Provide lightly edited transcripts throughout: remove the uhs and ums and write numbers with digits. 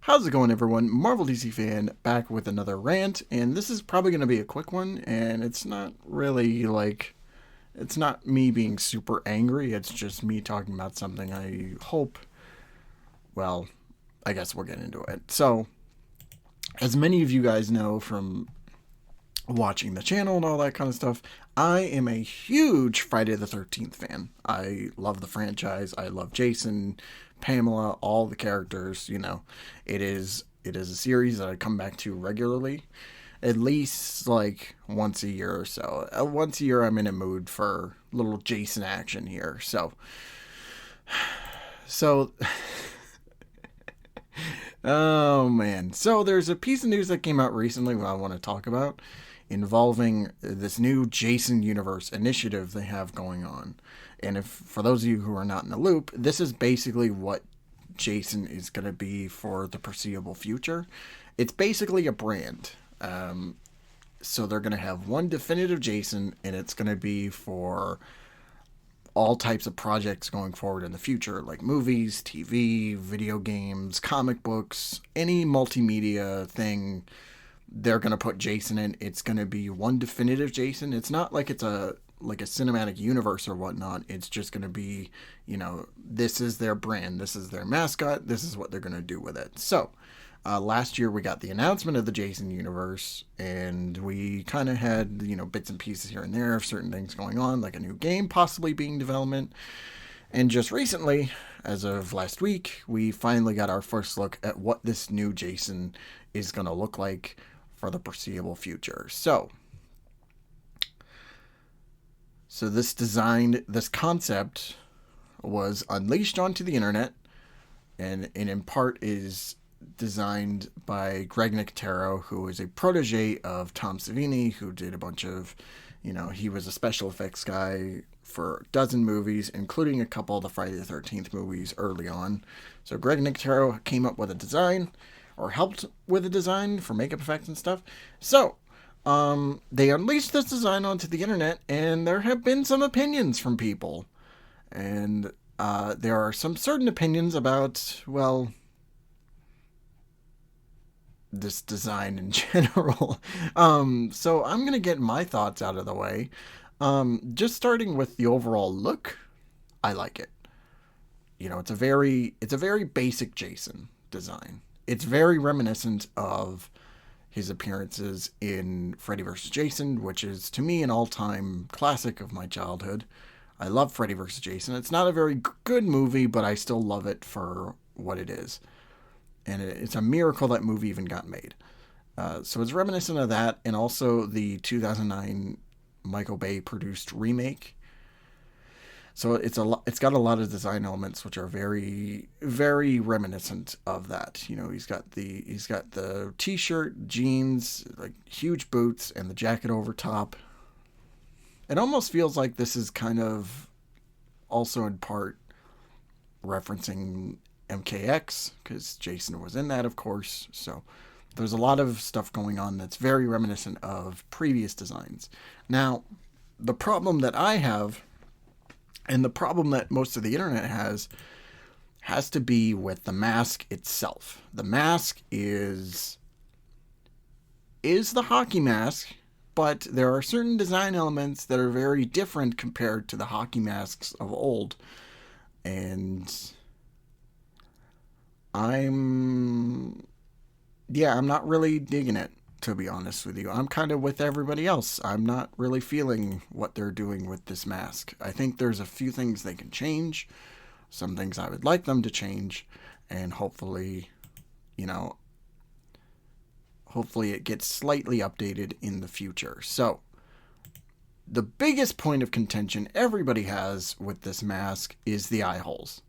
How's it going, everyone? Marvel DC fan back with another rant, and this is probably going to be a quick one, and it's not really it's not me being super angry, it's just me talking about something I hope, well, I guess we'll get into it. So, as many of you guys know from watching the channel and all that kind of stuff, I am a huge Friday the 13th fan. I love the franchise. I love Jason, Pamela, all the characters, it is a series that I come back to regularly. At least like once a year or so. Once a year I'm in a mood for little Jason action here. So oh man. So there's a piece of news that came out recently that I want to talk about involving this new Jason Universe initiative they have going on. And if for those of you who are not in the loop, this is basically what Jason is going to be for the foreseeable future. It's basically a brand. So they're going to have one definitive Jason, and it's going to be for all types of projects going forward in the future, like movies, TV, video games, comic books, any multimedia thing. They're going to put Jason in. It's going to be one definitive Jason. It's not like it's a cinematic universe or whatnot. It's just going to be, this is their brand. This is their mascot. This is what they're going to do with it. So, last year we got the announcement of the Jason universe, and we kind of had, bits and pieces here and there of certain things going on, like a new game possibly being development. And just recently, as of last week, we finally got our first look at what this new Jason is going to look like for the foreseeable future. So this concept was unleashed onto the internet, and in part is designed by Greg Nicotero, who is a protege of Tom Savini, who did a bunch of, he was a special effects guy for a dozen movies, including a couple of the Friday the 13th movies early on. So Greg Nicotero came up with a design, or helped with a design for makeup effects and stuff. So, they unleashed this design onto the internet, and there have been some opinions from people. And there are some certain opinions about, well, this design in general. So I'm going to get my thoughts out of the way. Just starting with the overall look, I like it. It's a very basic Jason design. It's very reminiscent of his appearances in Freddy vs. Jason, which is, to me, an all-time classic of my childhood. I love Freddy vs. Jason. It's not a very good movie, but I still love it for what it is. And it's a miracle that movie even got made. So it's reminiscent of that, and also the 2009 Michael Bay produced remake. So it's got a lot of design elements which are very, very reminiscent of that. He's got the t-shirt, jeans, like huge boots, and the jacket over top. It almost feels like this is kind of also in part referencing MKX, because Jason was in that, of course. So there's a lot of stuff going on that's very reminiscent of previous designs. Now, the problem that I have, and the problem that most of the internet has to be with the mask itself. The mask is the hockey mask, but there are certain design elements that are very different compared to the hockey masks of old. And I'm not really digging it, to be honest with you. I'm kind of with everybody else. I'm not really feeling what they're doing with this mask. I think there's a few things they can change, some things I would like them to change, and hopefully it gets slightly updated in the future. So, the biggest point of contention everybody has with this mask is the eye holes.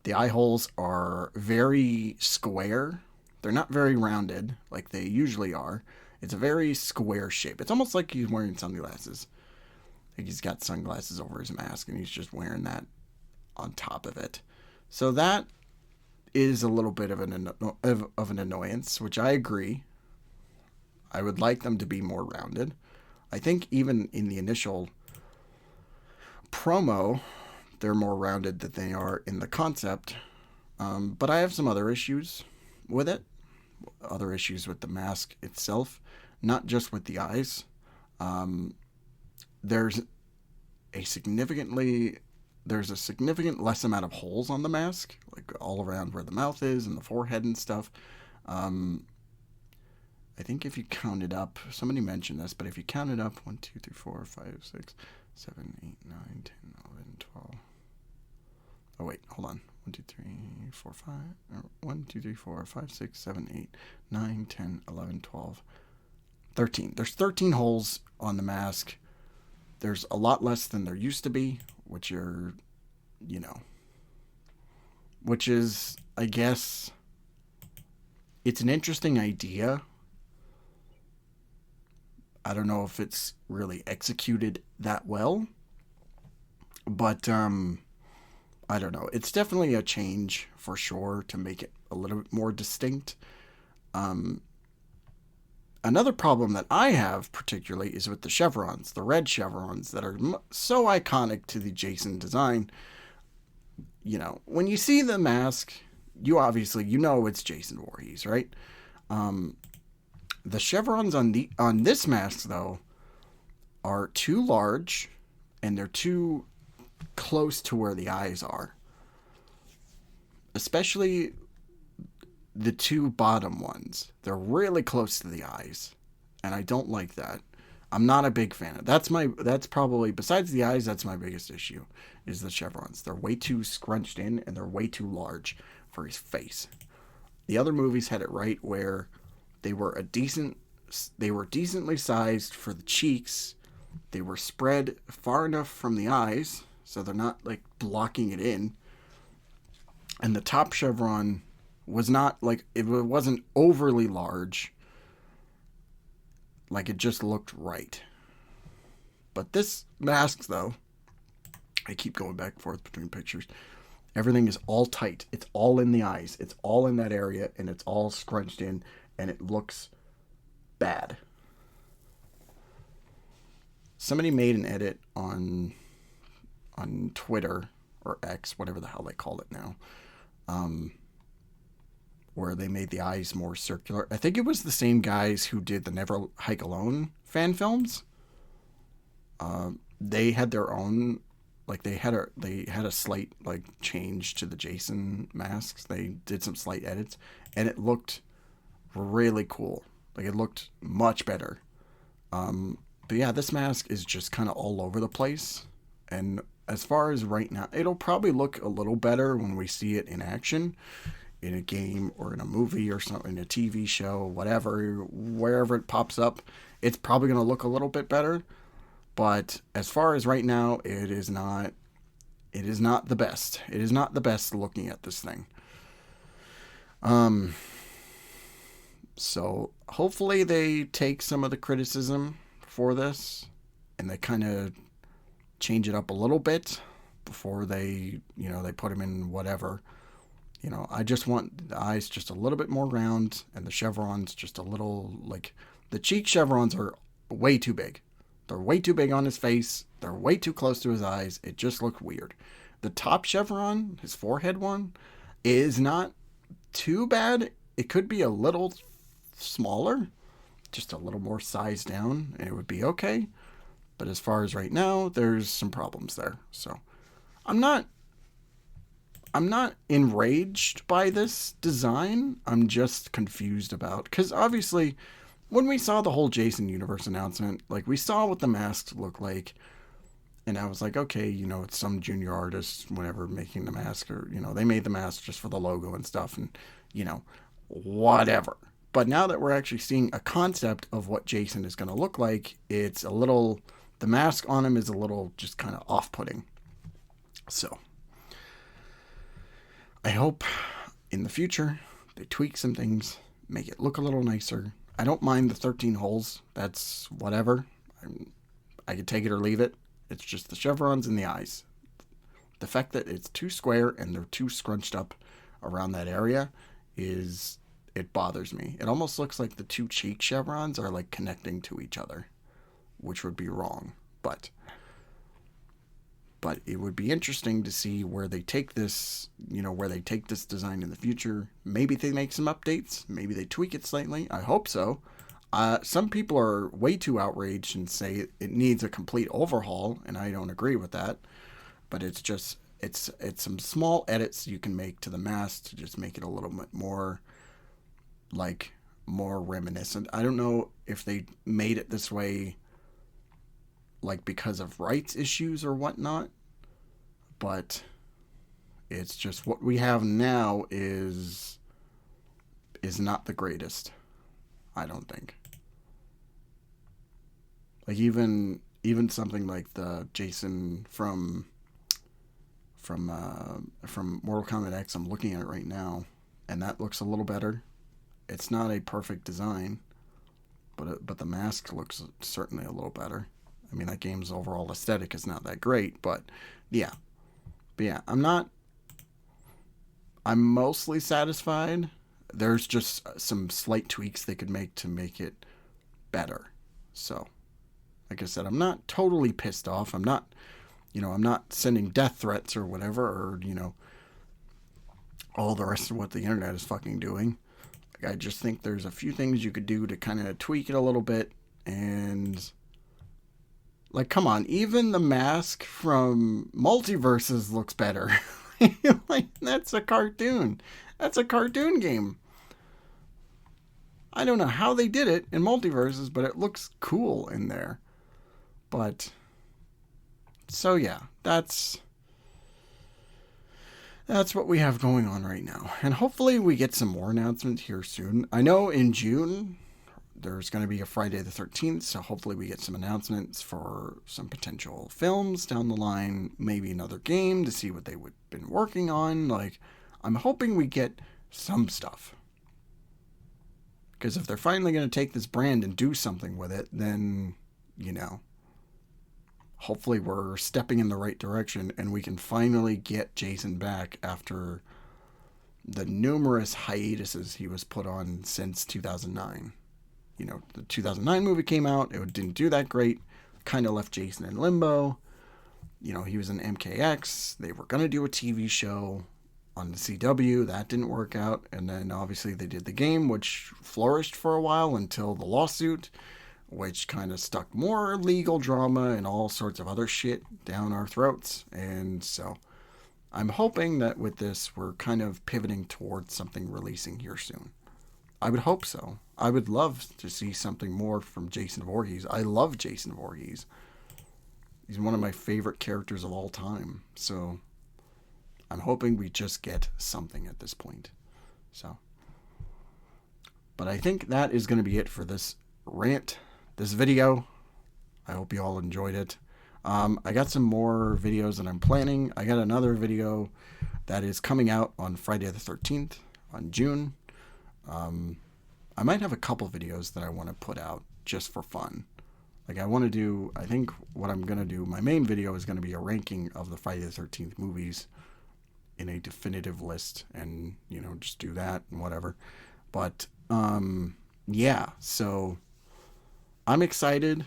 The eye holes are very square. They're not very rounded like they usually are. It's a very square shape. It's almost like he's wearing sunglasses. Like he's got sunglasses over his mask, and he's just wearing that on top of it. So that is a little bit of an annoyance, which I agree. I would like them to be more rounded. I think even in the initial promo, they're more rounded than they are in the concept. But I have some other issues with it, other issues with the mask itself, not just with the eyes. Um, there's a significantly there's a significant less amount of holes on the mask, like all around where the mouth is and the forehead and stuff. Um, I think if you count it up, somebody mentioned this, but if you count it up, 1, 2, 3, 4, 5, 6, 7, 8, 9, 10, 11, 12. Oh, wait, hold on. 1, 2, 3, 4, 5. 1, 2, 3, 4, 5, 6, 7, 8, 9, 10, 11, 12, 13. There's 13 holes on the mask. There's a lot less than there used to be, which are, you know, which is, I guess, it's an interesting idea. I don't know if it's really executed that well, but I don't know. It's definitely a change for sure to make it a little bit more distinct. Um, Another problem that I have particularly is with the chevrons, the red chevrons that are so iconic to the Jason design. You know, when you see the mask, you obviously you know it's Jason Voorhees, right? Um, the chevrons on this mask though are too large, and they're too close to where the eyes are. Especially the two bottom ones. They're really close to the eyes, and I don't like that. I'm not a big fan of. That's probably besides the eyes, that's my biggest issue is the chevrons. They're way too scrunched in and they're way too large for his face. The other movies had it right where they were they were decently sized for the cheeks. They were spread far enough from the eyes so they're not like blocking it in. And the top chevron was not like it wasn't overly large. Like it just looked right. But this mask though, I keep going back and forth between pictures. Everything is all tight. It's all in the eyes. It's all in that area and it's all scrunched in and it looks bad. Somebody made an edit on Twitter or X, whatever the hell they call it now. Where they made the eyes more circular. I think it was the same guys who did the Never Hike Alone fan films. They had their own, like they had a slight like change to the Jason masks. They did some slight edits, and it looked really cool. Like it looked much better. But yeah, this mask is just kind of all over the place. And as far as right now, it'll probably look a little better when we see it in action. In a game or in a movie or something, in a TV show, whatever, wherever it pops up, it's probably going to look a little bit better. But as far as right now, it is not the best. It is not the best looking at this thing. So hopefully they take some of the criticism for this and they kind of change it up a little bit before they put them in whatever. I just want the eyes just a little bit more round and the chevrons just a little, like, the cheek chevrons are way too big. They're way too big on his face. They're way too close to his eyes. It just looked weird. The top chevron, his forehead one, is not too bad. It could be a little smaller, just a little more sized down, and it would be okay. But as far as right now, there's some problems there. So I'm not enraged by this design. I'm just confused about, because obviously when we saw the whole Jason Universe announcement, like we saw what the masks look like, and I was like, okay, it's some junior artist, whatever, making the mask, or, they made the mask just for the logo and stuff, and, whatever. But now that we're actually seeing a concept of what Jason is going to look like, it's a little, the mask on him is a little just kind of off-putting. So I hope in the future they tweak some things, make it look a little nicer. I don't mind the 13 holes. That's whatever. I could take it or leave it. It's just the chevrons in the eyes. The fact that it's too square and they're too scrunched up around that area it bothers me. It almost looks like the two cheek chevrons are like connecting to each other, which would be wrong. But But it would be interesting to see where they take this, where they take this design in the future. Maybe they make some updates. Maybe they tweak it slightly. I hope so. Some people are way too outraged and say it needs a complete overhaul, and I don't agree with that. But it's some small edits you can make to the mask to just make it a little bit more more reminiscent. I don't know if they made it this way because of rights issues or whatnot, but it's just what we have now is not the greatest, I don't think. Even something like the Jason from Mortal Kombat X, I'm looking at it right now, and that looks a little better. It's not a perfect design, but the mask looks certainly a little better. I mean, that game's overall aesthetic is not that great, but yeah. I'm mostly satisfied. There's just some slight tweaks they could make to make it better. So, like I said, I'm not totally pissed off. I'm not sending death threats or whatever, or, all the rest of what the internet is fucking doing. I just think there's a few things you could do to kind of tweak it a little bit, and come on, even the mask from Multiverses looks better. That's a cartoon. That's a cartoon game. I don't know how they did it in Multiverses, but it looks cool in there. But so yeah, that's what we have going on right now. And hopefully we get some more announcements here soon. I know in June there's going to be a Friday the 13th, so hopefully we get some announcements for some potential films down the line, maybe another game to see what they would been working on. I'm hoping we get some stuff. Because if they're finally going to take this brand and do something with it, then, hopefully we're stepping in the right direction and we can finally get Jason back after the numerous hiatuses he was put on since 2009. The 2009 movie came out. It didn't do that great. Kind of left Jason in limbo. He was in MKX. They were going to do a TV show on the CW. That didn't work out. And then obviously they did the game, which flourished for a while until the lawsuit, which kind of stuck more legal drama and all sorts of other shit down our throats. And so I'm hoping that with this, we're kind of pivoting towards something releasing here soon. I would hope so. I would love to see something more from Jason Voorhees. I love Jason Voorhees. He's one of my favorite characters of all time. So I'm hoping we just get something at this point. So, but I think that is going to be it for this rant, this video. I hope you all enjoyed it. I got some more videos that I'm planning. I got another video that is coming out on Friday the 13th on June. I might have a couple videos that I want to put out just for fun. I think what I'm going to do, my main video is going to be a ranking of the Friday the 13th movies in a definitive list, and, just do that and whatever. But, yeah, so I'm excited,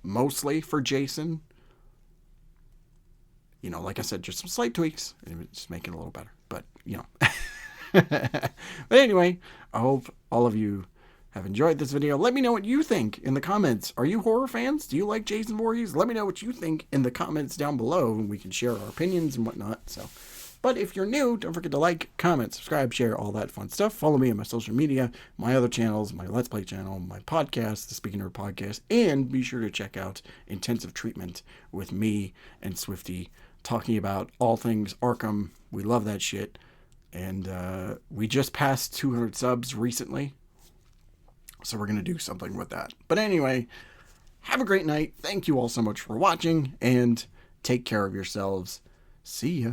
mostly for Jason. Like I said, just some slight tweaks, and just make it a little better. But, But anyway, I hope all of you have enjoyed this video. Let me know what you think in the comments. Are you horror fans? Do you like Jason Voorhees? Let me know what you think in the comments down below, and we can share our opinions and whatnot. But if you're new, don't forget to like, comment, subscribe, share, all that fun stuff. Follow me on my social media, my other channels, my Let's Play channel, my podcast, the Speaking Nerd podcast, and be sure to check out Intensive Treatment with me and Swifty, talking about all things Arkham. We love that shit. And we just passed 200 subs recently, so we're going to do something with that. But anyway, have a great night. Thank you all so much for watching, and take care of yourselves. See ya.